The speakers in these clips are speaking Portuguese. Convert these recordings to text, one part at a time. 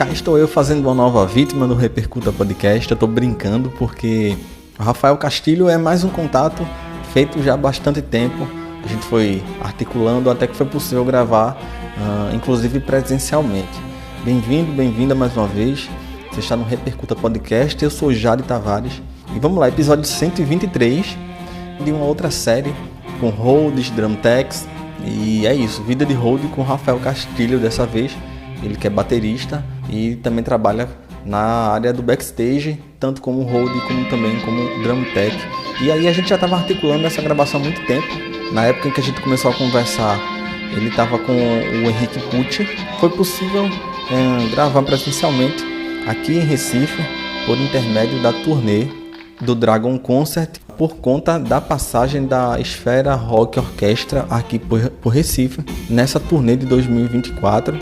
Cá estou eu fazendo uma nova vítima do Repercuta Podcast. Eu tô brincando porque o Rafael Castilho é mais um contato feito já há bastante tempo. A gente foi articulando até que foi possível gravar, inclusive presencialmente. Bem-vindo, bem-vinda mais uma vez. Você está no Repercuta Podcast, eu sou Jade Tavares. E vamos lá, episódio 123 de uma outra série com holds, drum techs. E é isso, vida de hold com Rafael Castilho dessa vez. Ele que é baterista e também trabalha na área do backstage, tanto como hold como também como drum tech. E aí a gente já estava articulando essa gravação há muito tempo. Na época em que a gente começou a conversar, ele estava com o Henrique Pucci. Foi possível gravar presencialmente aqui em Recife, por intermédio da turnê do Dragon Concert, por conta da passagem da Esfera Rock Orquestra aqui por Recife, nessa turnê de 2024.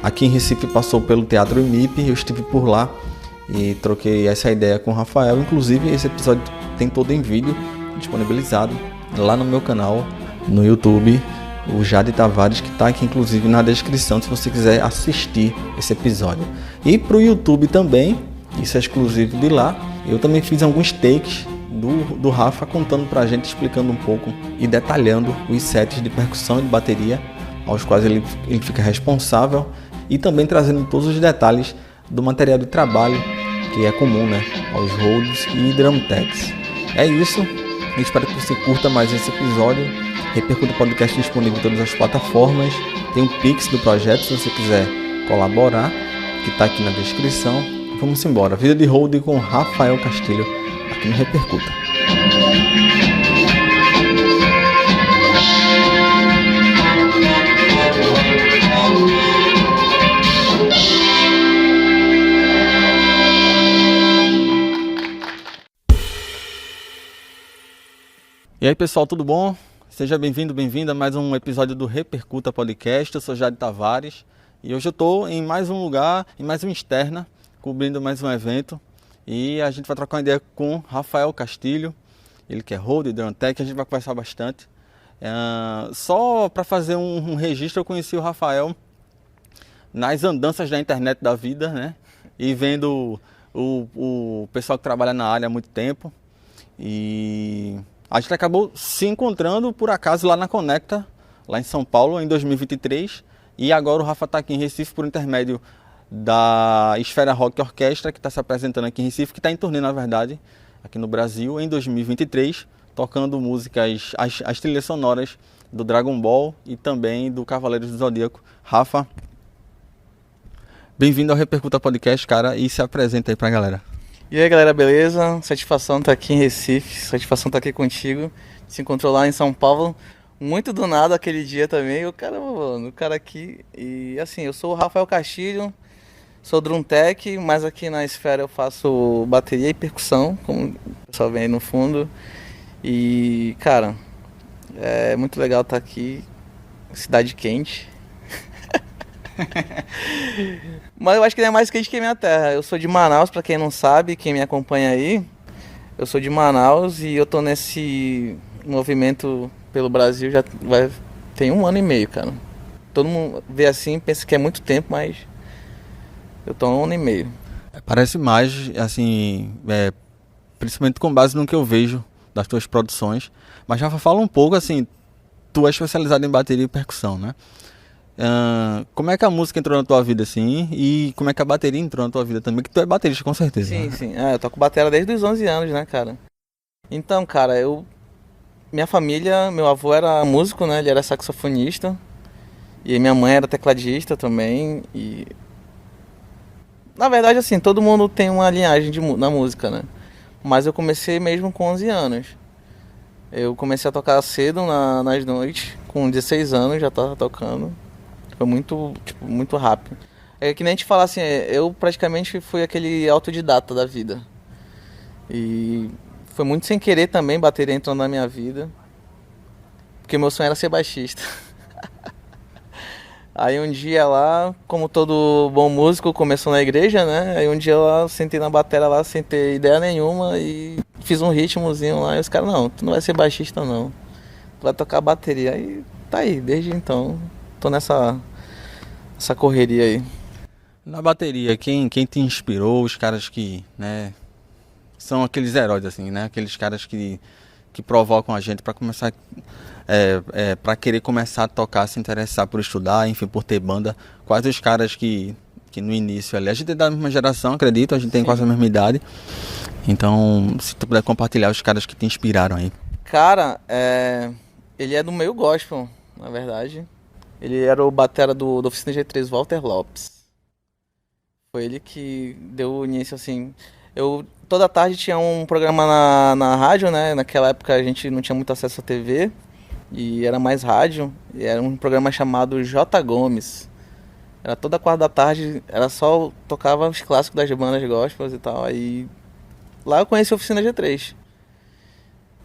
Aqui em Recife passou pelo Teatro IMIP, eu estive por lá e troquei essa ideia com o Rafael. Inclusive esse episódio tem todo em vídeo disponibilizado lá no meu canal no YouTube, o Jade Tavares, que está aqui inclusive na descrição se você quiser assistir esse episódio. E para o YouTube também, isso é exclusivo de lá, eu também fiz alguns takes do Rafa contando pra gente, explicando um pouco e detalhando os sets de percussão e de bateria aos quais ele fica responsável, e também trazendo todos os detalhes do material de trabalho que é comum, né, aos holds e drum techs. É isso, eu espero que você curta mais esse episódio. Repercuta o podcast disponível em todas as plataformas. Tem um Pix do projeto se você quiser colaborar, que está aqui na descrição. Vamos embora, vida de hold com Rafael Castilho aqui no Repercuta. E aí pessoal, tudo bom? Seja bem-vindo, bem-vinda a mais um episódio do Repercuta Podcast. Eu sou Jade Tavares e hoje eu estou em mais um lugar, em mais uma externa, cobrindo mais um evento. E a gente vai trocar uma ideia com Rafael Castilho, ele que é hold e drum tech, a gente vai conversar bastante. Só para fazer um registro, eu conheci o Rafael nas andanças da internet da vida, né? E vendo o pessoal que trabalha na área há muito tempo. E a gente acabou se encontrando por acaso lá na Conecta, lá em São Paulo, em 2023. E agora o Rafa está aqui em Recife por intermédio da Esfera Rock Orquestra, que está se apresentando aqui em Recife, que está em turnê, na verdade, aqui no Brasil, em 2023, tocando músicas, as trilhas sonoras do Dragon Ball e também do Cavaleiros do Zodíaco. Rafa, bem-vindo ao Repercuta Podcast, cara, e se apresenta aí pra galera. E aí galera, beleza? Satisfação estar aqui em Recife, satisfação estar aqui contigo. Se encontrou lá em São Paulo, muito do nada aquele dia também. O cara aqui. E assim, eu sou o Rafael Castilho, sou drum tech, mas aqui na Esfera eu faço bateria e percussão, como o pessoal vê aí no fundo. E cara, é muito legal estar aqui, cidade quente. Mas eu acho que não é mais quente que a minha terra. Eu sou de Manaus, pra quem não sabe, quem me acompanha aí. Eu sou de Manaus e eu tô nesse movimento pelo Brasil tem 1 ano e meio, cara. Todo mundo vê assim, pensa que é muito tempo, mas eu tô há 1 ano e meio. Parece mais, assim, principalmente com base no que eu vejo das tuas produções. Mas já fala um pouco, assim, tu é especializado em bateria e percussão, né? Como é que a música entrou na tua vida, assim, e como é que a bateria entrou na tua vida também, que tu é baterista, com certeza. Sim, né? sim. Eu toco bateria desde os 11 anos, né, cara? Então, cara, minha família, meu avô era músico, né, ele era saxofonista, e minha mãe era tecladista também, e na verdade, assim, todo mundo tem uma linhagem na música, né? Mas eu comecei mesmo com 11 anos. Eu comecei a tocar cedo nas noites, com 16 anos já tava tocando. Foi muito rápido. É que nem a gente fala assim, eu praticamente fui aquele autodidata da vida. E foi muito sem querer também bateria entrando na minha vida. Porque meu sonho era ser baixista. Aí um dia lá, como todo bom músico, começou na igreja, né? Aí um dia lá, sentei na bateria lá sem ter ideia nenhuma e fiz um ritmozinho lá. E os caras, não, tu não vai ser baixista não. Tu vai tocar bateria. Aí tá aí, desde então, tô nessa correria aí. Na bateria, quem te inspirou, os caras que, né, são aqueles heróis, assim, né? Aqueles caras que provocam a gente para começar, para querer começar a tocar, se interessar por estudar, enfim, por ter banda. Quais os caras que no início ali, a gente é da mesma geração, acredito, a gente tem quase a mesma idade. Então, se tu puder compartilhar os caras que te inspiraram aí. Cara, ele é do meio gospel, na verdade. Ele era o batera do Oficina G3, Walter Lopes. Foi ele que deu o início, assim. Toda tarde tinha um programa na rádio, né? Naquela época a gente não tinha muito acesso à TV. E era mais rádio. E era um programa chamado J. Gomes. Era toda quarta da tarde, era só tocava os clássicos das bandas gospels e tal. Aí lá eu conheci a Oficina G3.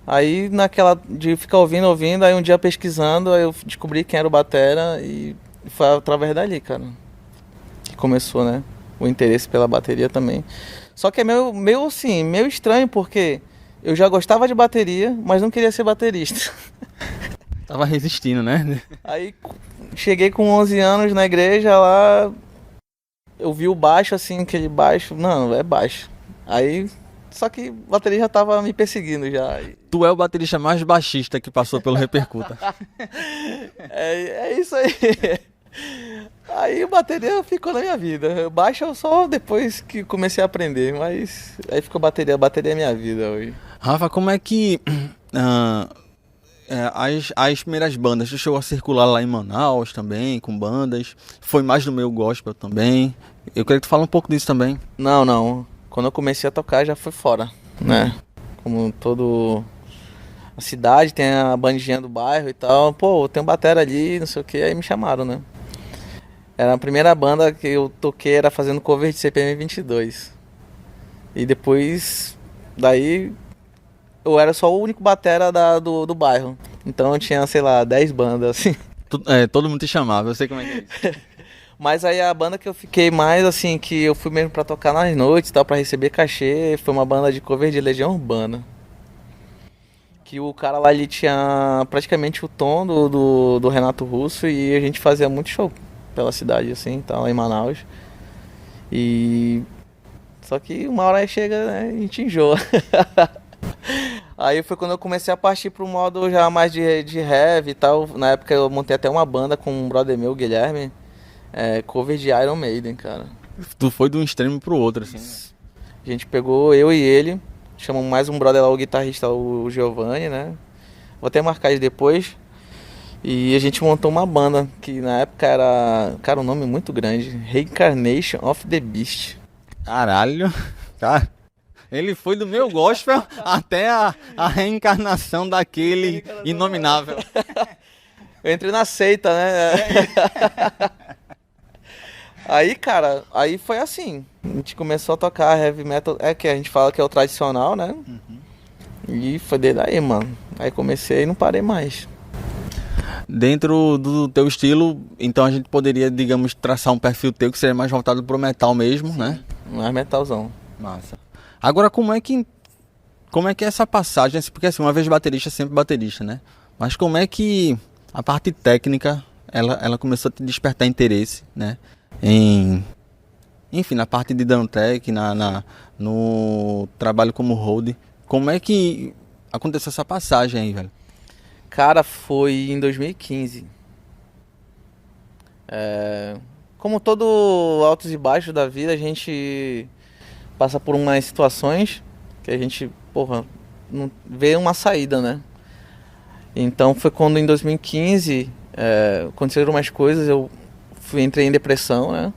Aí naquela de ficar ouvindo, aí um dia pesquisando, aí eu descobri quem era o batera e foi através dali, cara, que começou, né, o interesse pela bateria também. Só que é meio assim, meio estranho porque eu já gostava de bateria, mas não queria ser baterista. Tava resistindo, né? Aí cheguei com 11 anos na igreja lá, eu vi o baixo assim, aquele baixo, não, é baixo. Aí, só que a bateria já tava me perseguindo já. Tu é o baterista mais baixista que passou pelo Repercuta. É isso aí. Aí a bateria ficou na minha vida. Baixo eu só depois que comecei a aprender, mas aí ficou a bateria é minha vida hoje. Rafa, como é que as primeiras bandas, tu chegou a circular lá em Manaus também, com bandas, foi mais no meio gospel também, eu queria que tu fale um pouco disso também. Não, quando eu comecei a tocar já foi fora, né, como todo a cidade tem a bandinha do bairro e tal, pô, tem um batera ali, não sei o que, aí me chamaram, né. Era a primeira banda que eu toquei, era fazendo cover de CPM 22, e depois, daí eu era só o único batera do bairro. Então eu tinha, sei lá, 10 bandas, assim. Todo mundo te chamava, eu sei como é que é isso. Mas aí a banda que eu fiquei mais, assim, que eu fui mesmo pra tocar nas noites e tal, pra receber cachê, foi uma banda de cover de Legião Urbana. Que o cara lá, ele tinha praticamente o tom do Renato Russo e a gente fazia muito show pela cidade, assim, tal, lá em Manaus. E... Só que uma hora aí chega, né, a gente enjoa. Aí foi quando eu comecei a partir pro modo já mais de heavy e tal. Na época eu montei até uma banda com um brother meu, Guilherme, cover de Iron Maiden, cara. Tu foi de um extremo pro outro, assim. A gente pegou eu e ele, chamamos mais um brother lá, o guitarrista, o Giovanni, né? Vou até marcar ele depois. E a gente montou uma banda que na época era, cara, um nome muito grande, Reincarnation of the Beast. Caralho, cara. Ele foi do meu gospel até a reencarnação daquele inominável. Eu entrei na seita, né? Aí, cara, aí foi assim. A gente começou a tocar heavy metal, que a gente fala que é o tradicional, né? Uhum. E foi desde aí, mano. Aí comecei e não parei mais. Dentro do teu estilo, então a gente poderia, digamos, traçar um perfil teu que seria mais voltado pro metal mesmo, sim, né? Mais metalzão. Massa. Agora, como é que é essa passagem? Porque assim, uma vez baterista, sempre baterista, né? Mas como é que a parte técnica, ela começou a te despertar interesse, né? Enfim, na parte de Dantec, no trabalho como road. Como é que aconteceu essa passagem aí, velho? Cara, foi em 2015. Como todo altos e baixos da vida, a gente passa por umas situações que a gente, não vê uma saída, né? Então foi quando em 2015 aconteceram umas coisas, eu entrei em depressão, né?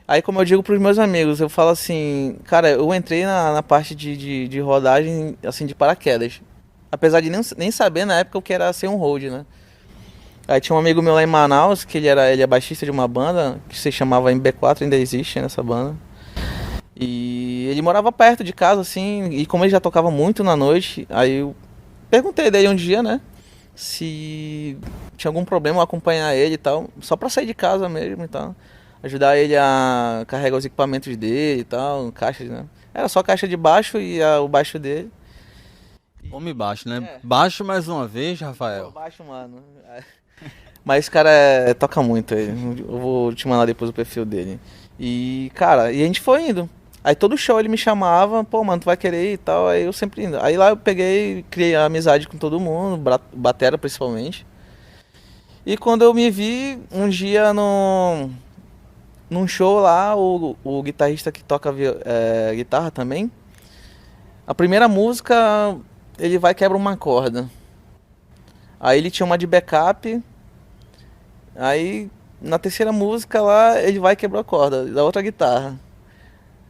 Aí, como eu digo pros meus amigos, eu falo assim, cara, eu entrei na parte de rodagem, assim, de paraquedas. Apesar de nem saber na época o que era ser um road, né? Aí tinha um amigo meu lá em Manaus, que ele é baixista de uma banda, que se chamava MB4, ainda existe nessa banda. E ele morava perto de casa, assim, e como ele já tocava muito na noite, aí eu perguntei dele um dia, né? Se tinha algum problema eu acompanhar ele e tal, só pra sair de casa mesmo e tal. Ajudar ele a carregar os equipamentos dele e tal, caixas, né? Era só caixa de baixo e o baixo dele. Homem baixo, né? Baixo mais uma vez, Rafael. Pô, baixo, mano. Mas esse cara toca muito. Eu vou te mandar depois o perfil dele. E, cara, e a gente foi indo. Aí todo show ele me chamava, pô, mano, tu vai querer ir e tal, aí eu sempre indo. Aí lá eu peguei, criei amizade com todo mundo, batera principalmente. E quando eu me vi um dia num show lá, o guitarrista que toca guitarra também, a primeira música ele vai e quebra uma corda. Aí ele tinha uma de backup, aí na terceira música lá ele vai e quebra a corda da outra guitarra.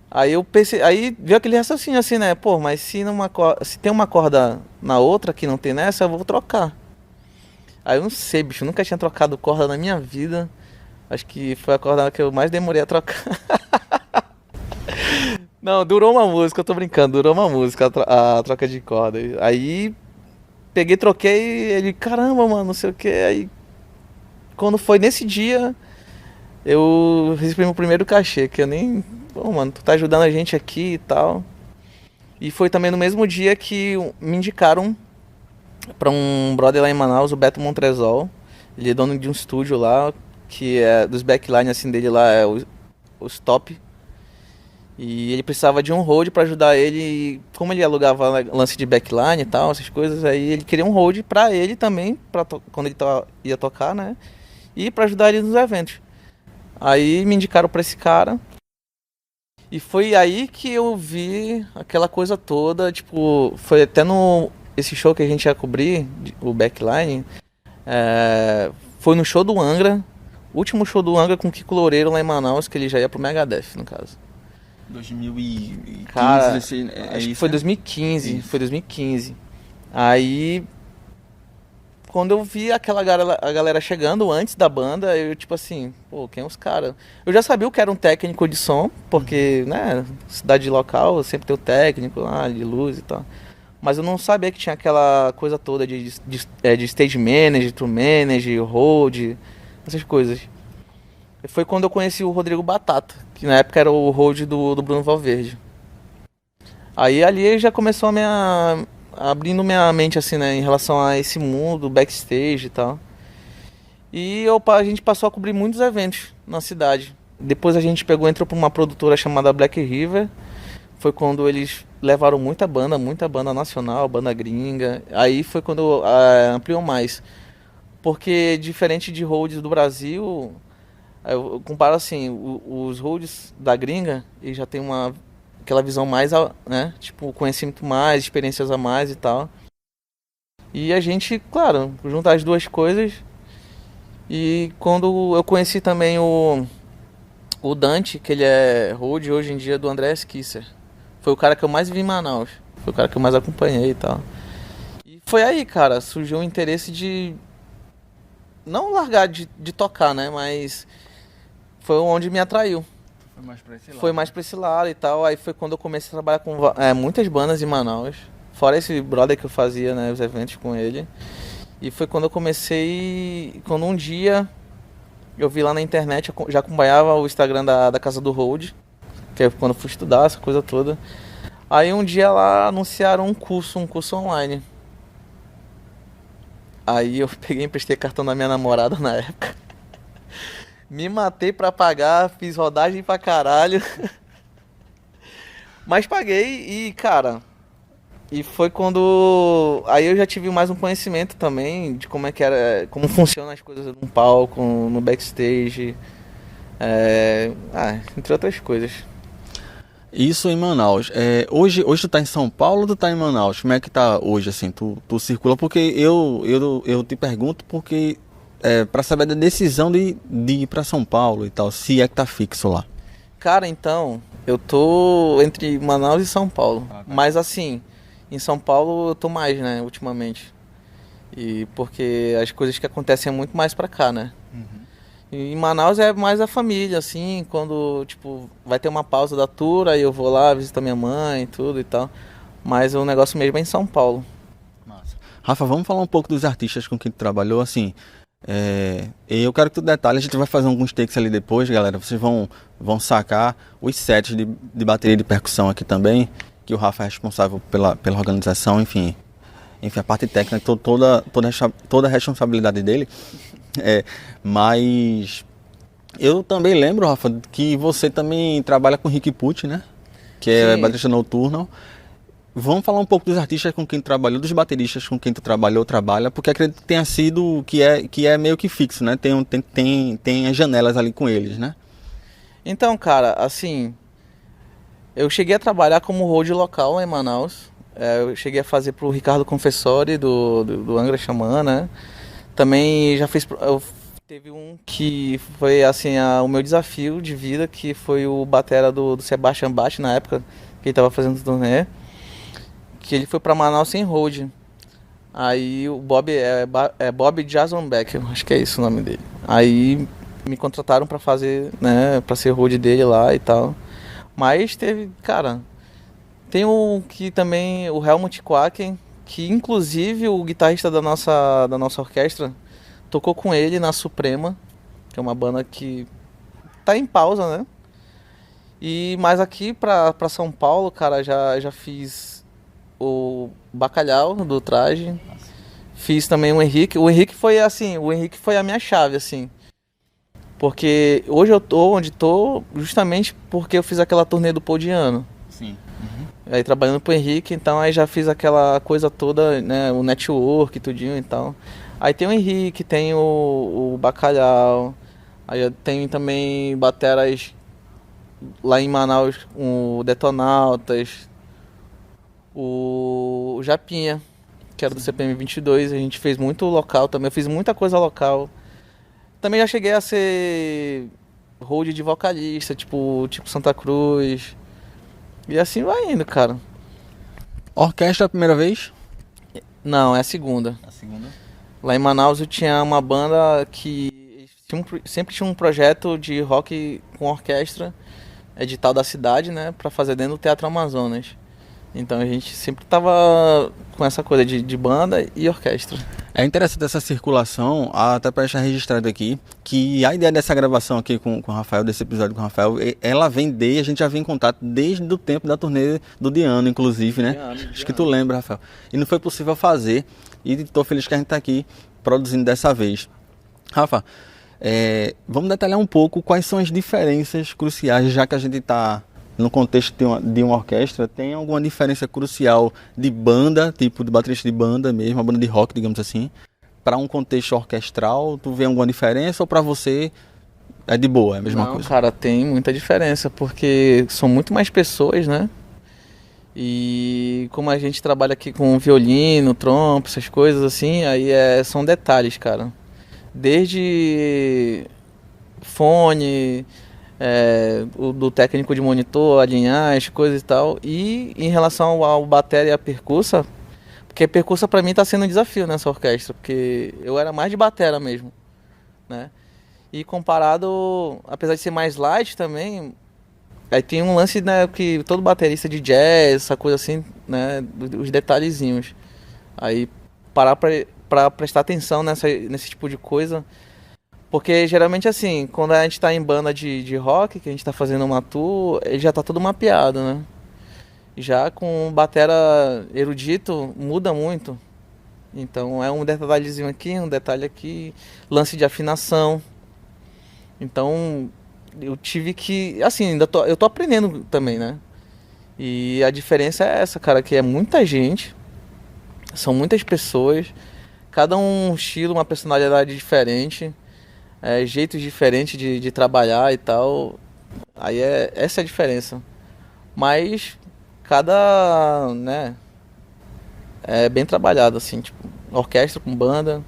Aí eu pensei, aí veio aquele raciocínio assim, né? Pô, mas se tem uma corda na outra que não tem nessa, eu vou trocar. Aí eu não sei, bicho, eu nunca tinha trocado corda na minha vida. Acho que foi a corda que eu mais demorei a trocar. Não, durou uma música, eu tô brincando, durou uma música a troca de corda. Aí peguei, troquei, ele, caramba, mano, não sei o que. Aí quando foi nesse dia, eu recebi meu primeiro cachê, que eu nem. Pô, mano, tu tá ajudando a gente aqui e tal. E foi também no mesmo dia que me indicaram pra um brother lá em Manaus, o Beto Montrezol. Ele é dono de um estúdio lá, que é dos backline assim dele lá, é os top. E ele precisava de um hold pra ajudar ele. E como ele alugava lance de backline e tal, essas coisas, aí ele queria um hold pra ele também, quando ele ia tocar, né? E pra ajudar ele nos eventos. Aí me indicaram pra esse cara. E foi aí que eu vi aquela coisa toda, tipo, foi até esse show que a gente ia cobrir, o backline, foi no show do Angra, último show do Angra com o Kiko Loureiro lá em Manaus, que ele já ia pro Megadeth, no caso. 2015, Cara, acho que foi 2015, foi 2015. Aí, quando eu vi a galera chegando antes da banda, eu tipo assim, pô, quem é os caras? Eu já sabia o que era um técnico de som, porque, né, cidade local sempre tem o técnico lá, de luz e tal. Mas eu não sabia que tinha aquela coisa toda de stage manager, tour manager, hold, essas coisas. E foi quando eu conheci o Rodrigo Batata, que na época era o hold do Bruno Valverde. Aí ali já começou abrindo minha mente assim, né, em relação a esse mundo, backstage e tal. E a gente passou a cobrir muitos eventos na cidade. Depois a gente entrou para uma produtora chamada Black River. Foi quando eles levaram muita banda nacional, banda gringa. Aí foi quando ampliou mais. Porque diferente de holds do Brasil, eu comparo assim, os holds da gringa, eles já tem aquela visão mais, né, tipo, conhecimento mais, experiências a mais e tal. E a gente, claro, juntar as duas coisas. E quando eu conheci também o Dante, que ele é hold hoje em dia do André Kisser. Foi o cara que eu mais vi em Manaus. Foi o cara que eu mais acompanhei e tal. E foi aí, cara, surgiu o interesse de não largar de tocar, né? Mas foi onde me atraiu. Foi mais pra esse lado. Foi mais pra esse lado e tal. Aí foi quando eu comecei a trabalhar com muitas bandas em Manaus. Fora esse brother que eu fazia, né, os eventos com ele. E foi quando eu comecei... Quando um dia eu vi lá na internet, eu já acompanhava o Instagram da Casa do Hold, que é quando eu fui estudar, essa coisa toda. Aí um dia lá anunciaram um curso online. Aí eu peguei e emprestei cartão da minha namorada na época. Me matei pra pagar, fiz rodagem pra caralho. Mas paguei e, cara... E foi quando... Aí eu já tive mais um conhecimento também de como é que era... Como funcionam as coisas no palco, no backstage. Entre outras coisas. Isso em Manaus. Hoje tu tá em São Paulo ou tu tá em Manaus? Como é que tá hoje, assim? Tu circula? Porque eu te pergunto porque... pra saber da decisão de ir pra São Paulo e tal. Se é que tá fixo lá. Cara, então... Eu tô entre Manaus e São Paulo. Tá. Mas assim... Em São Paulo eu tô mais, né, ultimamente. E porque as coisas que acontecem é muito mais pra cá, né? Uhum. E em Manaus é mais a família, assim, quando, tipo, vai ter uma pausa da tour, aí eu vou lá, visito a minha mãe e tudo e tal. Mas o negócio mesmo é em São Paulo. Massa. Rafa, vamos falar um pouco dos artistas com quem tu trabalhou, assim... eu quero que tu detalhe, a gente vai fazer alguns takes ali depois, galera. Vocês vão sacar os sets de bateria e de percussão aqui também, que o Rafa é responsável pela organização, enfim, a parte técnica, toda a responsabilidade dele. Mas Eu também lembro, Rafa, que você também trabalha com Rick Pucci, né? Que é Sim. baterista noturno. Vamos falar um pouco dos artistas com quem tu trabalhou, dos bateristas com quem tu trabalhou, trabalha, porque acredito que tenha sido, que é meio que fixo, né? Tem as janelas ali com eles, né? Então, cara, assim, eu cheguei a trabalhar como road local lá em Manaus. Eu cheguei a fazer pro Ricardo Confessori, do Angra Xamã, né? Também já fiz. Teve um que foi, assim, o meu desafio de vida, que foi o batera do Sebastian Bach, na época que ele tava fazendo turnê. Que ele foi pra Manaus sem road. Aí o Bob é Bob Jason Beck, acho que é isso o nome dele. Aí me contrataram pra fazer, né, pra ser road dele lá e tal. Mas teve, cara, tem o que também, o Helmut Quaken, que inclusive o guitarrista da nossa orquestra tocou com ele na Suprema, que é uma banda que tá em pausa, né? E mais aqui pra São Paulo, cara, já fiz o Bacalhau do Traje. Fiz também o Henrique. O Henrique foi assim, o Henrique foi a minha chave, assim. Porque hoje eu tô onde tô justamente porque eu fiz aquela turnê do Podiano. Sim. Aí trabalhando pro Henrique, então aí já fiz aquela coisa toda, né? O network, tudinho e tal. Aí tem o Henrique, tem o Bacalhau. Aí eu tenho também bateras lá em Manaus, o Detonautas, o Japinha, que era do CPM 22. A gente fez muito local também, eu fiz muita coisa local. Também já cheguei a ser hold de vocalista, tipo Santa Cruz. E assim vai indo, cara. Orquestra a primeira vez? Não, é a segunda. A segunda. Lá em Manaus eu tinha uma banda que sempre tinha um projeto de rock com orquestra, edital da cidade, né, pra fazer dentro do Teatro Amazonas. Então a gente sempre tava com essa coisa de banda e orquestra. É interessante essa circulação, até para deixar registrado aqui, que a ideia dessa gravação aqui com o Rafael, desse episódio com o Rafael, ela vem a gente já vem em contato desde o tempo da turnê do Diano, inclusive, né? Acho que tu lembra, Rafael. E não foi possível fazer, e estou feliz que a gente está aqui produzindo dessa vez. Rafa, vamos detalhar um pouco quais são as diferenças cruciais, já que a gente está no contexto de uma orquestra. Tem alguma diferença crucial de banda, tipo de baterista de banda mesmo, uma banda de rock, digamos assim, para um contexto orquestral? Tu vê alguma diferença ou para você é de boa, é a mesma coisa? Não, cara, tem muita diferença, porque são muito mais pessoas, né? E como a gente trabalha aqui com violino, trompa, essas coisas assim, aí são detalhes, cara. Desde fone, do técnico de monitor, alinhar as coisas e tal. E em relação ao bateria e a percussa, porque a percussa pra mim tá sendo um desafio nessa orquestra, porque eu era mais de batera mesmo, né? E comparado, apesar de ser mais light também, aí tem um lance, né, que todo baterista de jazz, essa coisa assim, né, os detalhezinhos. Aí parar pra prestar atenção nesse tipo de coisa. Porque geralmente assim, quando a gente tá em banda de rock, que a gente tá fazendo uma tour, ele já tá tudo mapeado, né? Já com batera erudito, muda muito. Então é um detalhezinho aqui, um detalhe aqui, lance de afinação. Então eu tive que, assim, eu tô aprendendo também, né? E a diferença é essa, cara, que é muita gente, são muitas pessoas, cada um estilo, uma personalidade diferente. Jeitos diferentes de trabalhar e tal. Aí essa é a diferença. Mas cada, né, é bem trabalhado assim, tipo, orquestra com banda.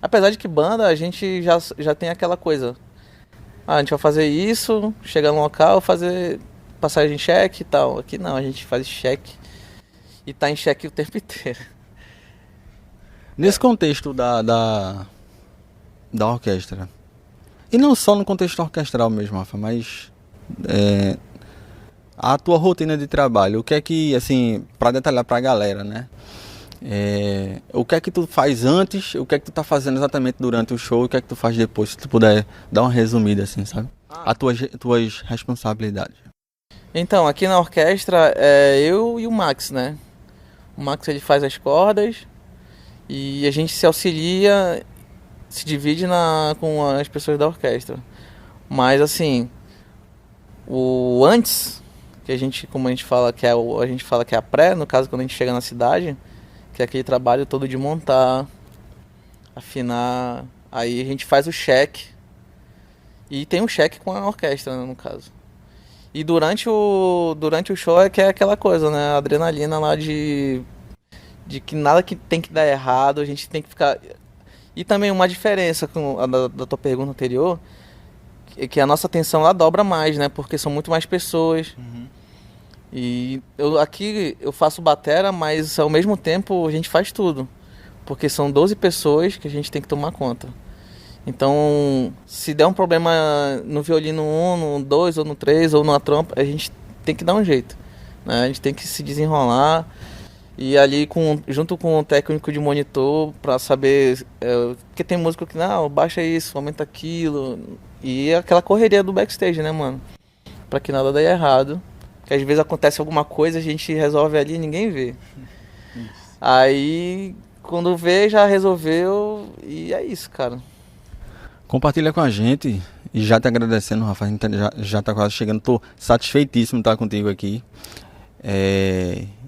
Apesar de que banda a gente já tem aquela coisa. A gente vai fazer isso, chegar no local, fazer passagem em cheque e tal. Aqui não, a gente faz cheque e tá em cheque o tempo inteiro. Nesse contexto da orquestra, e não só no contexto orquestral mesmo, Rafa, mas a tua rotina de trabalho, o que é que, assim, para detalhar para a galera, né? O que é que tu faz antes, o que é que tu tá fazendo exatamente durante o show, o que é que tu faz depois, se tu puder dar uma resumida, assim, sabe? As tuas responsabilidades. Então, aqui na orquestra eu e o Max, né? O Max ele faz as cordas e a gente se auxilia, se divide com as pessoas da orquestra. Mas assim, o antes, que a gente, como a gente fala que é a gente fala que é a pré, no caso quando a gente chega na cidade, que é aquele trabalho todo de montar, afinar, aí a gente faz o check e tem um check com a orquestra, né, no caso. E durante o show é que é aquela coisa, né, a adrenalina lá de que nada que tem que dar errado, a gente tem que ficar. E também uma diferença com da tua pergunta anterior, que a nossa atenção lá dobra mais, né? Porque são muito mais pessoas. Uhum. E aqui eu faço batera, mas ao mesmo tempo a gente faz tudo. Porque são 12 pessoas que a gente tem que tomar conta. Então, se der um problema no violino 1, no 2, ou no 3, ou na trompa, a gente tem que dar um jeito, né? A gente tem que se desenrolar e ali junto com o técnico de monitor para saber, porque tem músico que não, baixa isso, aumenta aquilo, e aquela correria do backstage, né, mano? Para que nada dê errado, que às vezes acontece alguma coisa, a gente resolve ali e ninguém vê. Aí, quando vê, já resolveu e é isso, cara. Compartilha com a gente e já te agradecendo, Rafa, a gente já tá quase chegando, tô satisfeitíssimo de estar contigo aqui.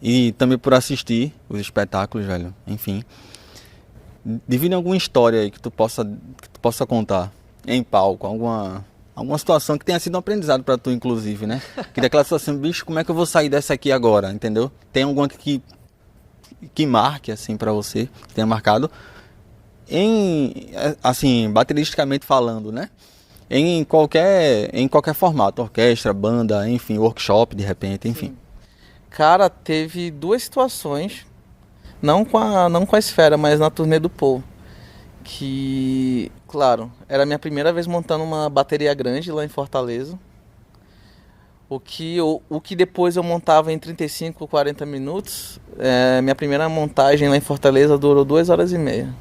E também por assistir os espetáculos, velho, enfim. Divide alguma história aí que tu possa contar em palco, alguma situação que tenha sido um aprendizado pra tu, inclusive, né? Que daquela situação, bicho, como é que eu vou sair dessa aqui agora, entendeu? Tem alguma que marque, assim, pra você, que tenha marcado, assim, bateristicamente falando, né? Em qualquer formato, orquestra, banda, enfim, workshop, de repente, enfim. Sim. Cara, teve duas situações, não com a Esfera, mas na turnê do Paul, que, claro, era a minha primeira vez montando uma bateria grande lá em Fortaleza. O que depois eu montava em 35 ou 40 minutos, minha primeira montagem lá em Fortaleza durou 2 horas e meia.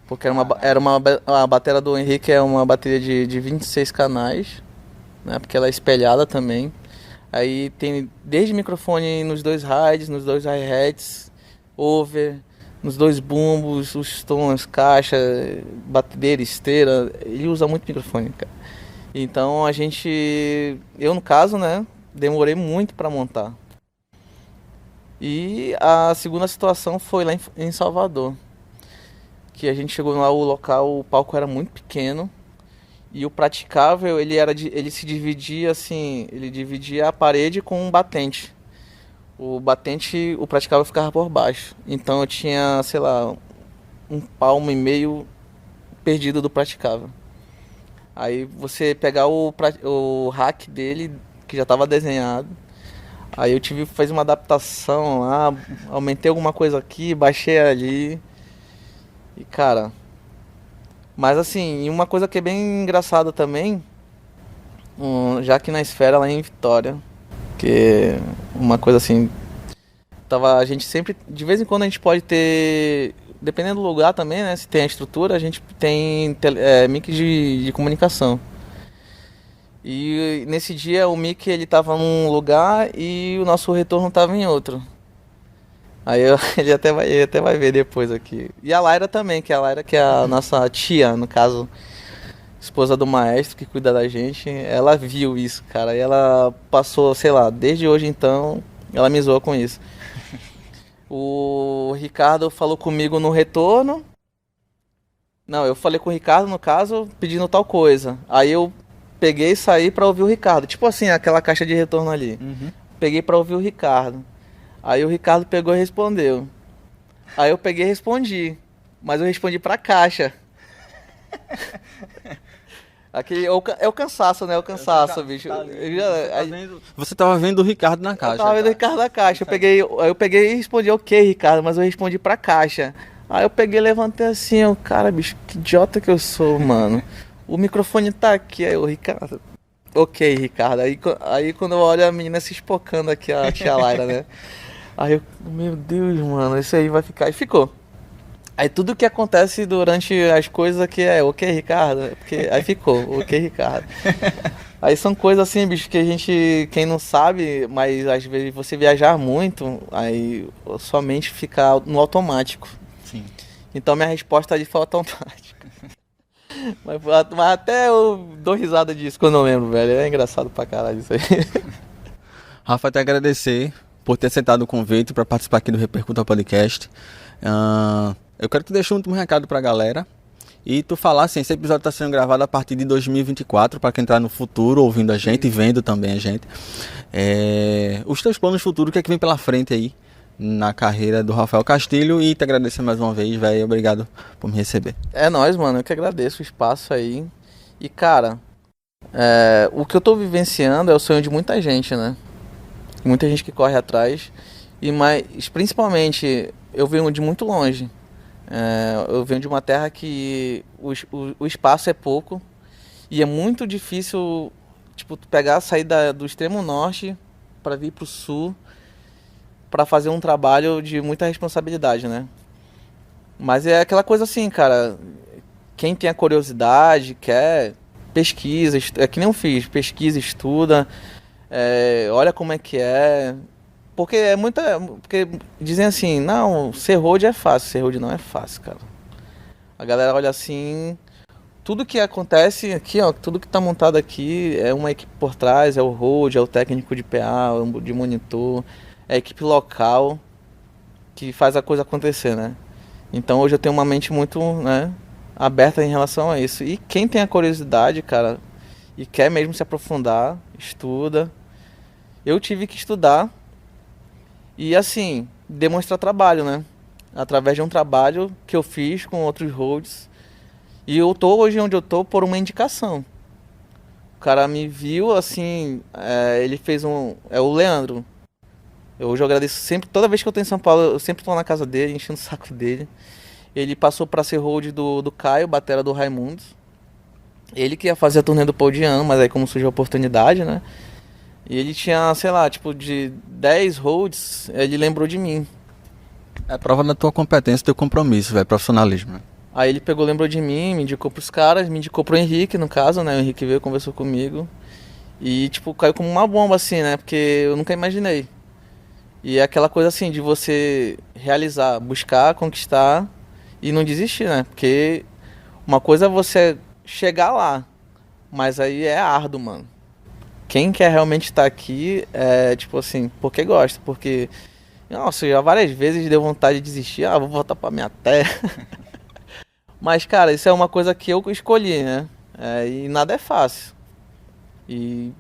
Porque a bateria do Henrique é uma bateria de 26 canais, né? Porque ela é espelhada também. Aí tem desde microfone nos 2 highs, nos 2 hi-hats, over, nos 2 bumbos, os tons, caixa, batedeira, esteira. Ele usa muito microfone, cara. Então eu no caso, né, demorei muito para montar. E a segunda situação foi lá em Salvador. Que a gente chegou lá, o local, o palco era muito pequeno e o praticável, ele se dividia assim, ele dividia a parede com um batente. O praticável ficava por baixo. Então eu tinha, sei lá, 1,5 palmo perdido do praticável. Aí você pegar o rack dele, que já estava desenhado, aí eu tive que fazer uma adaptação lá, aumentei alguma coisa aqui, baixei ali. E cara, mas assim, uma coisa que é bem engraçada também, já que na Esfera lá em Vitória, que uma coisa assim, a gente sempre, de vez em quando a gente pode ter, dependendo do lugar também, né, se tem a estrutura, a gente tem mic de comunicação. E nesse dia o mic ele tava num lugar e o nosso retorno tava em outro. Aí ele até vai ver depois aqui. E a Laira também, que é a nossa tia, no caso, esposa do maestro que cuida da gente. Ela viu isso, cara. E ela passou, sei lá, desde hoje então, ela me zoa com isso. O Ricardo falou comigo no retorno. Não, eu falei com o Ricardo, no caso, pedindo tal coisa. Aí eu peguei e saí pra ouvir o Ricardo. Tipo assim, aquela caixa de retorno ali. Uhum. Peguei pra ouvir o Ricardo. Aí o Ricardo pegou e respondeu. Aí eu peguei e respondi. Mas eu respondi pra caixa. É o cansaço, né? É o cansaço, bicho. Você tava vendo o Ricardo na caixa. Eu tava vendo o Ricardo na caixa. Eu peguei e respondi, ok, Ricardo, mas eu respondi pra caixa. Aí eu peguei e levantei assim, cara, bicho, que idiota que eu sou, mano. O microfone tá aqui, aí o Ricardo. Ok, Ricardo. Aí quando eu olho a menina se espocando aqui, a tia Laira, né? Aí eu, meu Deus, mano, isso aí vai ficar. E ficou. Aí tudo que acontece durante as coisas aqui é ok, Ricardo. Porque aí ficou, ok, Ricardo. Aí são coisas assim, bicho, que quem não sabe, mas às vezes você viajar muito, aí sua mente fica no automático. Sim. Então minha resposta ali foi automática. Mas até eu dou risada disso quando eu lembro, velho. É engraçado pra caralho isso aí. Rafa, até agradecer por ter aceitado o convite para participar aqui do Repercuta Podcast. Eu quero que tu deixe um último recado pra galera. E tu falar assim, esse episódio está sendo gravado a partir de 2024, para quem está no futuro ouvindo a gente e vendo também a gente. Os teus planos futuros, o que é que vem pela frente aí na carreira do Rafael Castilho? E te agradecer mais uma vez, velho. Obrigado por me receber. É nóis, mano. Eu que agradeço o espaço aí. E, cara, o que eu tô vivenciando é o sonho de muita gente, né? Muita gente que corre atrás. Mas, principalmente, eu venho de muito longe. Eu venho de uma terra que o espaço é pouco e é muito difícil, tipo, sair do extremo norte para vir pro sul para fazer um trabalho de muita responsabilidade, né? Mas é aquela coisa assim, cara, quem tem a curiosidade, quer, pesquisa, é que nem eu fiz, pesquisa, estuda, olha como é que é. Porque porque dizem assim, não, ser road é fácil, ser road não é fácil, cara. A galera olha assim, tudo que acontece aqui, ó, tudo que tá montado aqui é uma equipe por trás, é o road, é o técnico de PA, de monitor, é a equipe local que faz a coisa acontecer, né? Então hoje eu tenho uma mente muito, né, aberta em relação a isso. E quem tem a curiosidade, cara, e quer mesmo se aprofundar, estuda. Eu tive que estudar. E assim, demonstrar trabalho, né? Através de um trabalho que eu fiz com outros roads. E eu tô hoje onde eu tô por uma indicação. O cara me viu, assim, ele fez é o Leandro. Hoje eu agradeço sempre, toda vez que eu tô em São Paulo, eu sempre tô na casa dele, enchendo o saco dele. Ele passou pra ser road do Caio, batera do Raimundos. Ele que ia fazer a turnê do Paul Diano, mas aí como surgiu a oportunidade, né? E ele tinha, sei lá, tipo, de 10 holds, ele lembrou de mim. É prova da tua competência, do teu compromisso, velho, profissionalismo. Né? Aí ele lembrou de mim, me indicou pros caras, me indicou pro Henrique, no caso, né? O Henrique veio, conversou comigo. E, tipo, caiu como uma bomba, assim, né? Porque eu nunca imaginei. E é aquela coisa, assim, de você realizar, buscar, conquistar e não desistir, né? Porque uma coisa é você chegar lá, mas aí é árduo, mano. Quem quer realmente estar aqui é, tipo assim, porque gosta, porque, nossa, já várias vezes deu vontade de desistir, vou voltar pra minha terra. Mas, cara, isso é uma coisa que eu escolhi, né? E nada é fácil. E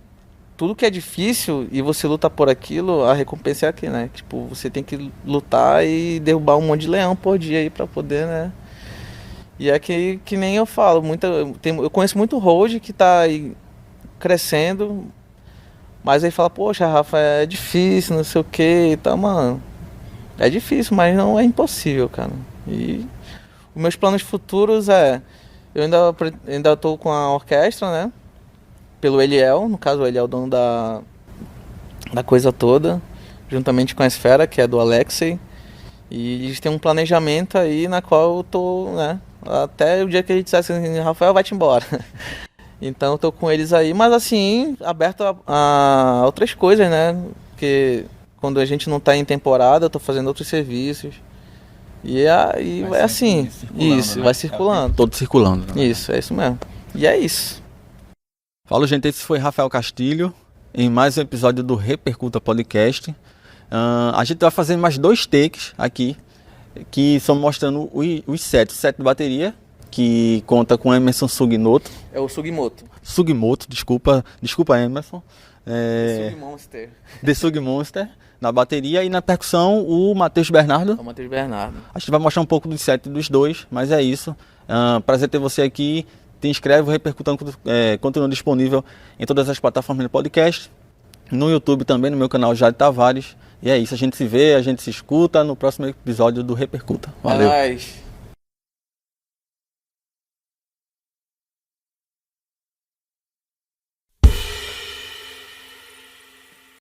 tudo que é difícil e você luta por aquilo, a recompensa é aqui, né? Tipo, você tem que lutar e derrubar um monte de leão por dia aí pra poder, né? E é que nem eu falo, eu conheço muito road que tá aí crescendo, mas aí fala, poxa, Rafa, é difícil, não sei o que e tal, mano. É difícil, mas não é impossível, cara. E os meus planos futuros eu ainda tô com a orquestra, né? Pelo Eliel, no caso o Eliel é o dono da coisa toda, juntamente com a Esfera, que é do Alexei. E eles têm um planejamento aí na qual eu tô, né? Até o dia que a gente dissesse assim, Rafael, vai-te embora. Então eu tô com eles aí, mas assim, aberto a outras coisas, né? Porque quando a gente não tá em temporada, eu tô fazendo outros serviços. E aí vai assim, isso, né? Vai circulando. Todo circulando. Né? Isso, é isso mesmo. E é isso. Fala, gente, esse foi Rafael Castilho, em mais um episódio do Repercuta Podcast. A gente vai fazer mais 2 takes aqui, que são mostrando os sets. O set de bateria, que conta com Emerson Sugimoto. É o Sugimoto. Sugimoto, desculpa Emerson. The Sugmonster. The Sugmonster, na bateria, e na percussão o Matheus Bernardo. O Matheus Bernardo. A gente vai mostrar um pouco do set dos dois, mas é isso. Prazer ter você aqui. Te inscreve, o Repercutando continua disponível em todas as plataformas de podcast. No YouTube também, no meu canal Jade Tavares. E é isso, a gente se vê, a gente se escuta no próximo episódio do Repercuta. Valeu!